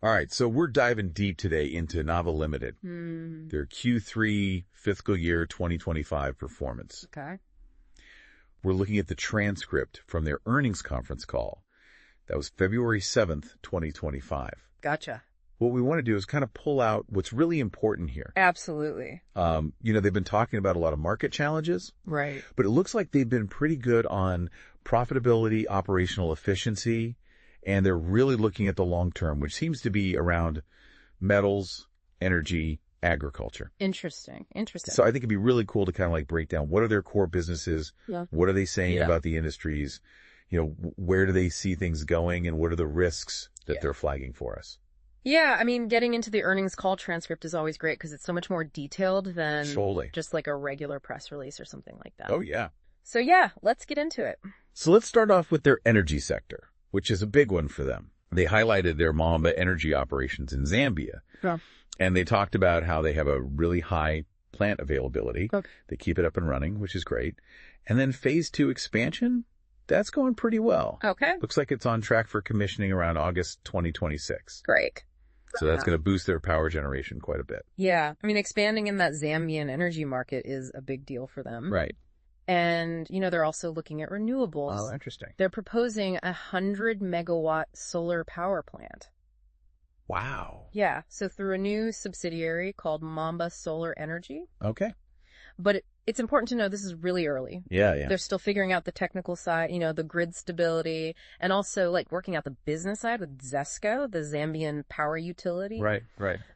All right, so we're diving deep today into Nava Ltd, their Q3 fiscal year 2025 performance. Okay. We're looking at the transcript from their earnings conference call. That was February 7th, 2025. Gotcha. What we want to do is kind of pull out what's really important here. Absolutely. They've been talking about a lot of market challenges. Right. But it looks like they've been pretty good on profitability, operational efficiency, and they're really looking at the long term, which seems to be around metals, energy, agriculture. Interesting. So I think it'd be really cool to kind of like break down what are their core businesses, what are they saying about the industries, where do they see things going, and what are the risks that they're flagging for us. Yeah, I mean, getting into the earnings call transcript is always great because it's so much more detailed than just like a regular press release or something like that. Oh, yeah. So yeah, let's get into it. So let's start off with their energy sector, which is a big one for them. They highlighted their Mamba energy operations in Zambia. Yeah. And they talked about how they have a really high plant availability. Okay. They keep it up and running, which is great. And then phase 2 expansion, that's going pretty well. Okay. Looks like it's on track for commissioning around August 2026. Great. So that's going to boost their power generation quite a bit. Yeah. I mean, expanding in that Zambian energy market is a big deal for them. Right. And, they're also looking at renewables. Oh, interesting. They're proposing a 100-megawatt solar power plant. Wow. Yeah. So through a new subsidiary called Mamba Solar Energy. Okay. But it's important to know this is really early. Yeah. They're still figuring out the technical side, the grid stability, and also like working out the business side with ZESCO, the Zambian power utility. Right.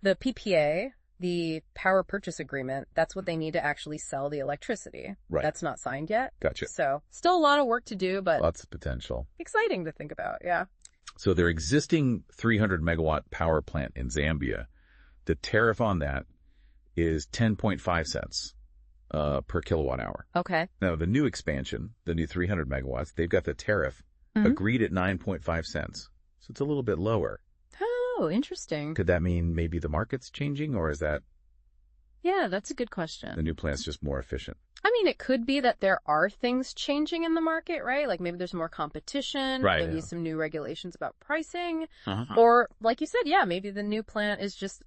The PPA, the power purchase agreement, that's what they need to actually sell the electricity. Right. That's not signed yet. Gotcha. So still a lot of work to do, but lots of potential. Exciting to think about. Yeah. So their existing 300 megawatt power plant in Zambia, the tariff on that is 10.5 cents per kilowatt hour. Okay. Now the new expansion, the new 300 megawatts, they've got the tariff agreed at 9.5 cents. So it's a little bit lower. Oh, interesting. Could that mean maybe the market's changing, or is that Yeah, that's a good question. the new plant's just more efficient? I mean, it could be that there are things changing in the market, right? Like maybe there's more competition, Right, maybe yeah. some new regulations about pricing, Uh-huh. or like you said, maybe the new plant is just,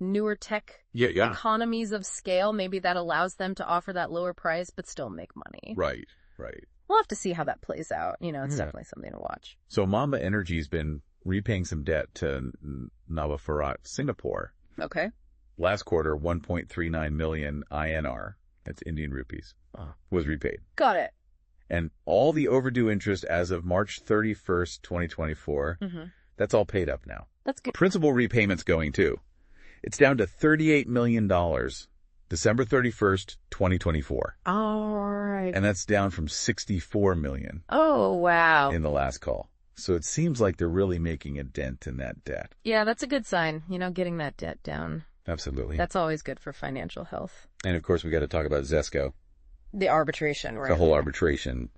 newer tech Yeah. economies of scale. Maybe that allows them to offer that lower price, but still make money. Right. We'll have to see how that plays out. It's definitely something to watch. So Mamba Energy's been repaying some debt to Nava Ltd, Singapore. Okay. Last quarter, 1.39 million INR, that's Indian rupees, was repaid. Got it. And all the overdue interest as of March 31st, 2024, that's all paid up now. That's good. Principal repayments going too. It's down to $38 million, December 31st, 2024. All right. And that's down from $64 million Oh, wow. in the last call. So it seems like they're really making a dent in that debt. Yeah, that's a good sign, getting that debt down. Absolutely. That's always good for financial health. And of course, we got to talk about ZESCO, The arbitration, right? the whole arbitration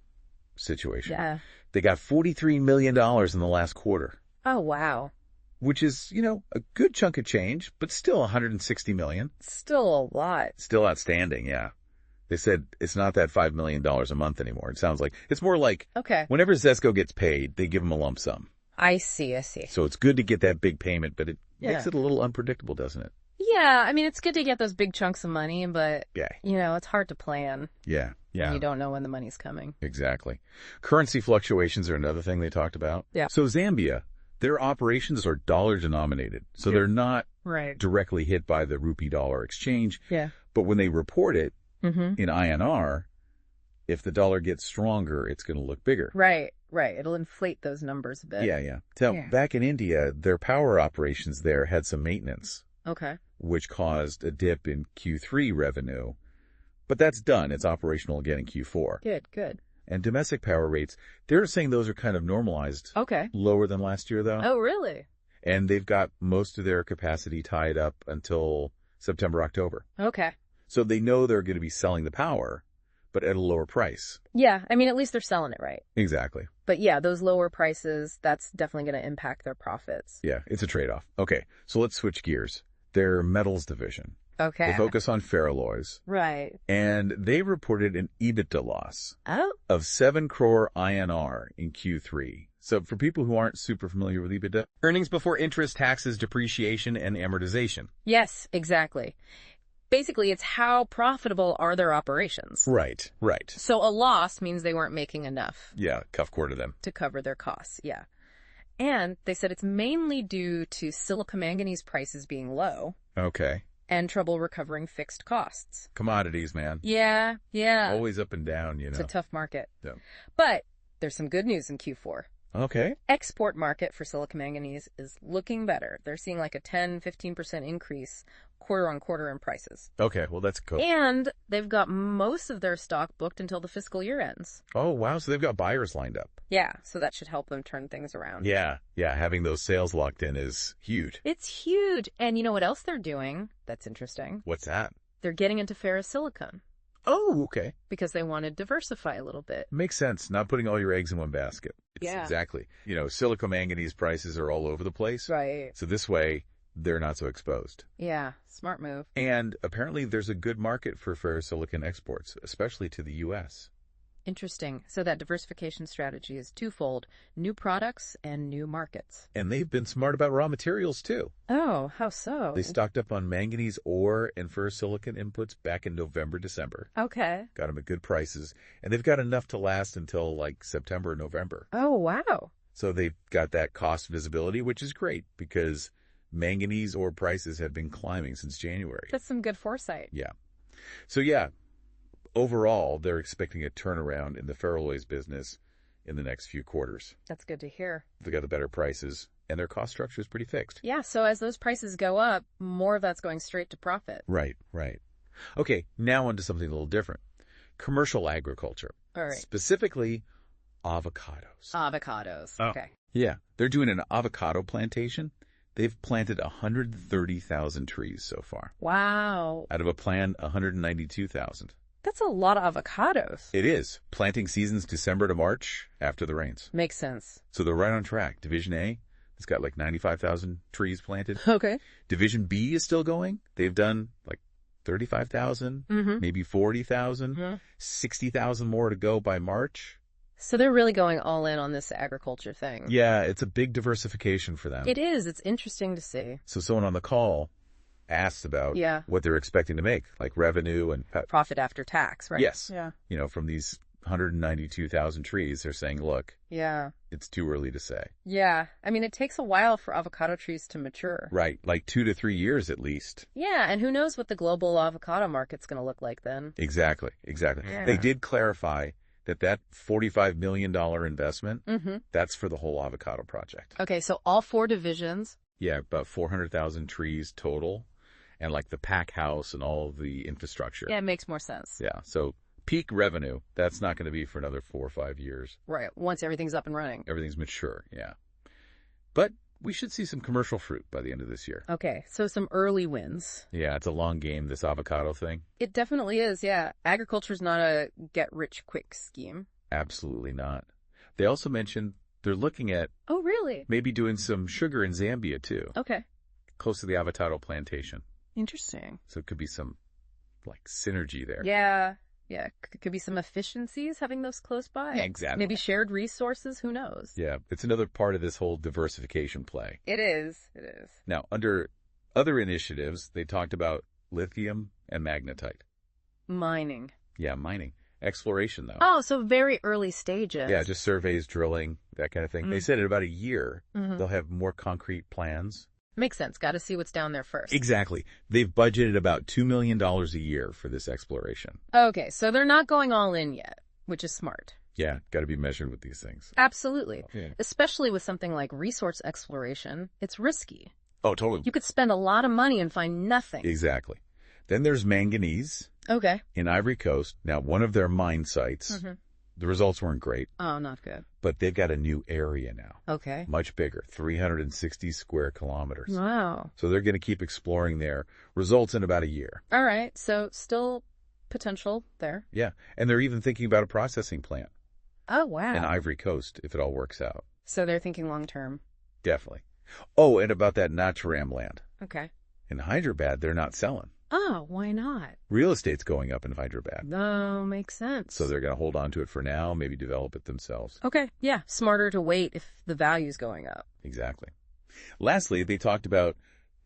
situation. Yeah. They got $43 million in the last quarter, Oh, wow. which is, a good chunk of change, but still $160 million. Still a lot. Still outstanding, yeah. They said it's not that $5 million a month anymore. It sounds like it's more like Okay. whenever ZESCO gets paid, they give them a lump sum. I see. So it's good to get that big payment, but it Yeah. makes it a little unpredictable, doesn't it? Yeah, I mean, it's good to get those big chunks of money, but, Yeah. it's hard to plan. Yeah. When you don't know when the money's coming. Exactly. Currency fluctuations are another thing they talked about. Yeah. So Zambia, their operations are dollar denominated. So they're not Right. directly hit by the rupee dollar exchange. Yeah. But when they report it Mm-hmm. in INR, if the dollar gets stronger, it's going to look bigger. Right. It'll inflate those numbers a bit. Yeah. So Yeah. back in India, their power operations there had some maintenance, Okay. which caused a dip in Q3 revenue. But that's done. It's operational again in Q4. Good. And domestic power rates, they're saying those are kind of normalized. Okay. Lower than last year, though. Oh, really? And they've got most of their capacity tied up until September, October. Okay. So they know they're going to be selling the power, but at a lower price. Yeah, I mean, at least they're selling it right. Exactly. But yeah, those lower prices, that's definitely going to impact their profits. Yeah, it's a trade-off. Okay, so let's switch gears. Their metals division. Okay. They focus on ferroalloys. Right. And they reported an EBITDA loss Oh. of 7 crore INR in Q3. So for people who aren't super familiar with EBITDA, earnings before interest, taxes, depreciation, and amortization. Yes, exactly. Basically, it's how profitable are their operations. Right, right. So a loss means they weren't making enough. Yeah, cuff quarter them. To cover their costs, yeah. And they said it's mainly due to silicomanganese prices being low. Okay. And trouble recovering fixed costs. Commodities, man. Yeah. Always up and down, It's a tough market. Yeah. But there's some good news in Q4. Okay. Export market for silicomanganese is looking better. They're seeing like a 10-15% increase quarter on quarter in prices. Okay, well, that's cool. And they've got most of their stock booked until the fiscal year ends. Oh, wow, so they've got buyers lined up. Yeah, so that should help them turn things around. Yeah, having those sales locked in is huge. It's huge. And you know what else they're doing that's interesting? What's that? They're getting into ferrosilicon. Oh, okay. Because they want to diversify a little bit. Makes sense. Not putting all your eggs in one basket. Yeah. Exactly. Silicomanganese prices are all over the place. Right. So this way, they're not so exposed. Yeah, smart move. And apparently there's a good market for ferrosilicon exports, especially to the U.S. Interesting. So that diversification strategy is twofold: new products and new markets. And they've been smart about raw materials, too. Oh, how so? They stocked up on manganese ore and ferrosilicon inputs back in November, December. Okay. Got them at good prices. And they've got enough to last until like September, November. Oh, wow. So they've got that cost visibility, which is great because manganese ore prices have been climbing since January. That's some good foresight. Yeah. So yeah, overall, they're expecting a turnaround in the ferroalloys business in the next few quarters. That's good to hear. They've got the better prices, and their cost structure is pretty fixed. Yeah, so as those prices go up, more of that's going straight to profit. Right. Okay, now on to something a little different. Commercial agriculture. All right. Specifically, avocados. Avocados. Oh. Okay. Yeah, they're doing an avocado plantation. They've planted 130,000 trees so far. Wow. Out of a planned 192,000. That's a lot of avocados. It is. Planting season's December to March after the rains. Makes sense. So they're right on track. Division A has got like 95,000 trees planted. Okay. Division B is still going. They've done like 35,000, maybe 40,000, 60,000 more to go by March. So they're really going all in on this agriculture thing. Yeah, it's a big diversification for them. It is. It's interesting to see. So someone on the call asked about what they're expecting to make, like revenue and profit after tax, right? Yes. Yeah. From these 192,000 trees, they're saying, look, it's too early to say. Yeah. I mean, it takes a while for avocado trees to mature. Right. Like 2 to 3 years at least. Yeah. And who knows what the global avocado market's going to look like then. Exactly. Yeah. They did clarify that $45 million investment, that's for the whole avocado project. Okay. So all 4 divisions. Yeah. About 400,000 trees total. And like the pack house and all of the infrastructure. Yeah. It makes more sense. Yeah. So peak revenue, that's not going to be for another 4 or 5 years. Right. Once everything's up and running. Everything's mature. Yeah. But we should see some commercial fruit by the end of this year. Okay. So some early wins. Yeah. It's a long game, this avocado thing. It definitely is. Yeah. Agriculture's not a get rich quick scheme. Absolutely not. They also mentioned they're looking at. Oh, really? Maybe doing some sugar in Zambia too. Okay. Close to the avocado plantation. Interesting. So it could be some like synergy there. Yeah. Yeah. Could be some efficiencies having those close by. Yeah, exactly. Maybe shared resources. Who knows? Yeah. It's another part of this whole diversification play. It is. It is. Now, under other initiatives, they talked about lithium and magnetite. Mining. Yeah, mining. Exploration, though. Oh, so very early stages. Yeah, just surveys, drilling, that kind of thing. They said in about a year, they'll have more concrete plans. Makes sense. Got to see what's down there first. Exactly. They've budgeted about $2 million a year for this exploration. Okay, so they're not going all in yet, which is smart. Yeah, got to be measured with these things. Absolutely. Yeah. Especially with something like resource exploration, it's risky. Oh, totally. You could spend a lot of money and find nothing. Exactly. Then there's manganese. Okay. In Ivory Coast. Now, one of their mine sites, the results weren't great. Oh, not good. But they've got a new area now. Okay. Much bigger, 360 square kilometers. Wow. So they're going to keep exploring there. Results in about a year. All right. So still potential there. Yeah. And they're even thinking about a processing plant. Oh, wow. In Ivory Coast, if it all works out. So they're thinking long term. Definitely. Oh, and about that Natcharam land. Okay. In Hyderabad, they're not selling. Oh, why not? Real estate's going up in Hyderabad. Oh, makes sense. So they're going to hold on to it for now, maybe develop it themselves. Okay, yeah, smarter to wait if the value's going up. Exactly. Lastly, they talked about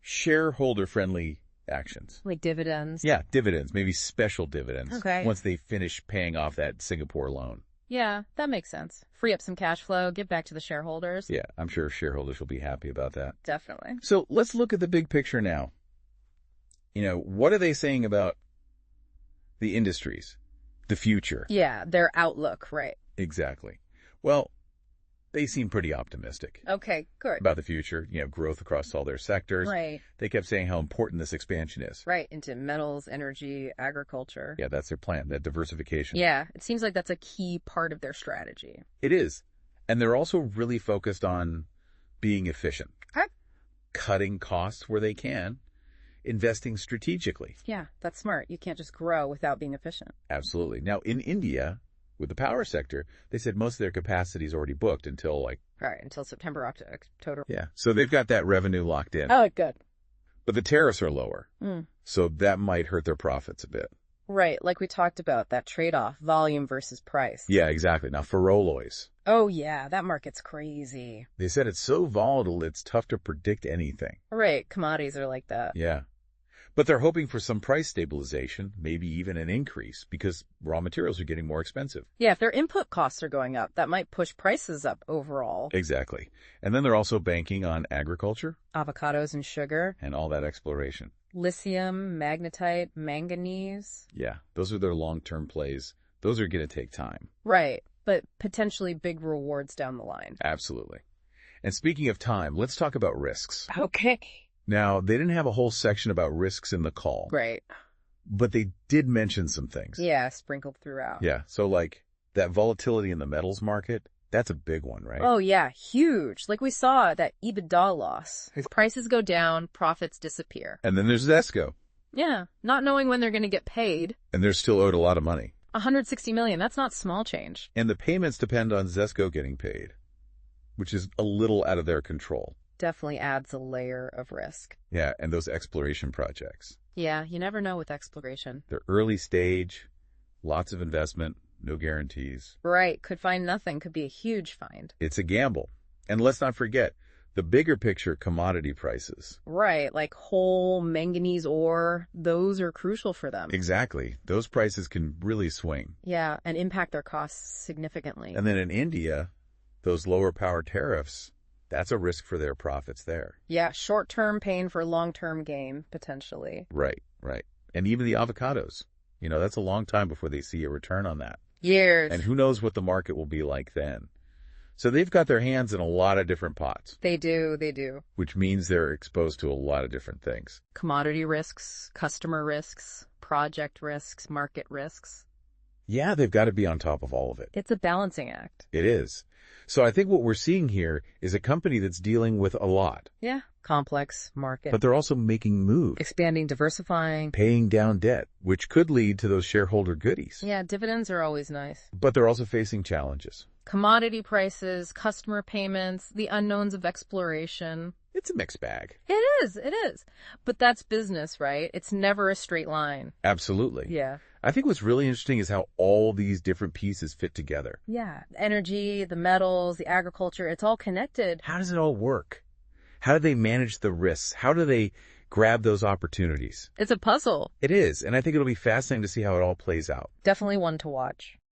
shareholder-friendly actions. Like dividends. Yeah, dividends, maybe special dividends. Okay. Once they finish paying off that Singapore loan. Yeah, that makes sense. Free up some cash flow, give back to the shareholders. Yeah, I'm sure shareholders will be happy about that. Definitely. So let's look at the big picture now. What are they saying about the industries, the future? Yeah, their outlook, right. Exactly. Well, they seem pretty optimistic Okay, good. about the future, growth across all their sectors. Right, They kept saying how important this expansion is. right, into metals, energy, agriculture. Yeah, that's their plan, that diversification. Yeah, it seems like that's a key part of their strategy. It is. And they're also really focused on being efficient, Okay. cutting costs where they can, investing strategically. Yeah, that's smart. You can't just grow without being efficient. Absolutely. Now, in India, with the power sector, they said most of their capacity is already booked until Right, until September, October. yeah. So they've got that revenue locked in. Oh, good. But the tariffs are lower. Mm. So that might hurt their profits a bit. Right, like we talked about, that trade-off, volume versus price. Yeah, exactly. Now, ferroalloys. Oh, yeah, that market's crazy. They said it's so volatile, it's tough to predict anything. Right, commodities are like that. Yeah. But they're hoping for some price stabilization, maybe even an increase, because raw materials are getting more expensive. Yeah, if their input costs are going up, that might push prices up overall. Exactly. And then they're also banking on agriculture Avocados and sugar, and all that exploration. lithium, magnetite, manganese. Yeah, those are their long-term plays. Those are going to take time. Right, but potentially big rewards down the line. Absolutely. And speaking of time, let's talk about risks. Okay. Now, they didn't have a whole section about risks in the call, Right. but they did mention some things. Yeah, sprinkled throughout. Yeah, so like that volatility in the metals market, that's a big one, right? Oh, yeah, huge. Like we saw that EBITDA loss. As prices go down, profits disappear. And then there's Zesco, Yeah, not knowing when they're going to get paid. and they're still owed a lot of money. 160 million, that's not small change. And the payments depend on Zesco getting paid, which is a little out of their control. Definitely adds a layer of risk. Yeah, and those exploration projects. Yeah, you never know with exploration. They're early stage, lots of investment, no guarantees. Right, could find nothing, could be a huge find. It's a gamble. And let's not forget, the bigger picture commodity prices. Right, like whole manganese ore, those are crucial for them. Exactly. Those prices can really swing. Yeah, and impact their costs significantly. And then in India, those lower power tariffs, that's a risk for their profits there. Yeah, short-term pain for long-term gain, potentially. Right, right. And even the avocados, that's a long time before they see a return on that. Years. And who knows what the market will be like then. So they've got their hands in a lot of different pots. They do. Which means they're exposed to a lot of different things. Commodity risks, customer risks, project risks, market risks. Yeah, they've got to be on top of all of it. It's a balancing act. It is. So I think what we're seeing here is a company that's dealing with a lot. Yeah. Complex market. But they're also making moves. Expanding, diversifying. Paying down debt, which could lead to those shareholder goodies. Yeah, dividends are always nice. But they're also facing challenges. Commodity prices, customer payments, the unknowns of exploration. It's a mixed bag. It is. But that's business, right? It's never a straight line. Absolutely. Yeah. I think what's really interesting is how all these different pieces fit together. Yeah. Energy, the metals, the agriculture, it's all connected. How does it all work? How do they manage the risks? How do they grab those opportunities? It's a puzzle. It is, and I think it'll be fascinating to see how it all plays out. Definitely one to watch.